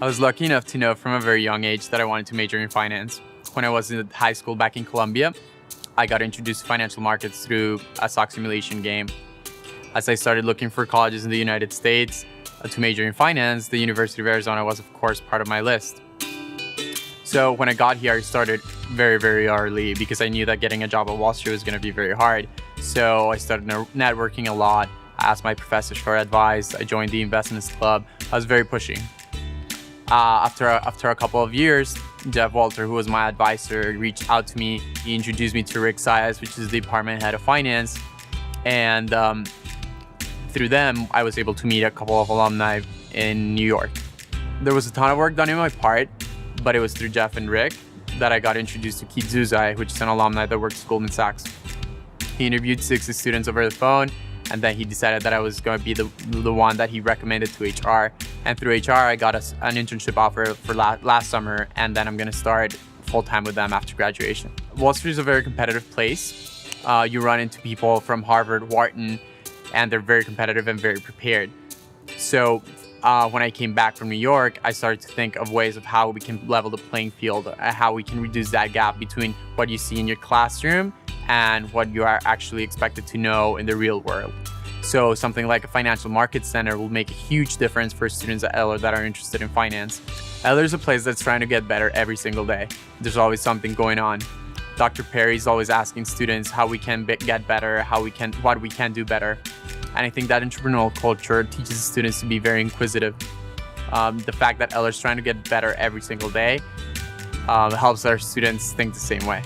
I was lucky enough to know from a very young age that I wanted to major in finance. When I was in high school back in Colombia, I got introduced to financial markets through a stock simulation game. As I started looking for colleges in the United States to major in finance, the University of Arizona was, of course, part of my list. So when I got here, I started very, very early because I knew that getting a job at Wall Street was going to be very hard. So I started networking a lot. I asked my professors for advice. I joined the investments club. I was very pushing. After a couple of years, Jeff Walter, who was my advisor, reached out to me. He introduced me to Rick Sias, which is the department head of finance. And through them, I was able to meet a couple of alumni in New York. There was a ton of work done in my part, but it was through Jeff and Rick that I got introduced to Keith Zuzai, which is an alumni that works at Goldman Sachs. He interviewed 60 students over the phone, and then he decided that I was going to be the one that he recommended to HR. And through HR, I got an internship offer for last summer, and then I'm going to start full-time with them after graduation. Wall Street is a very competitive place. You run into people from Harvard, Wharton, and they're very competitive and very prepared. So when I came back from New York, I started to think of ways of how we can level the playing field, how we can reduce that gap between what you see in your classroom and what you are actually expected to know in the real world. So something like a financial markets center will make a huge difference for students at Eller that are interested in finance. Eller is a place that's trying to get better every single day. There's always something going on. Dr. Perry is always asking students how we can get better, what we can do better. And I think that entrepreneurial culture teaches students to be very inquisitive. The fact that Eller is trying to get better every single day helps our students think the same way.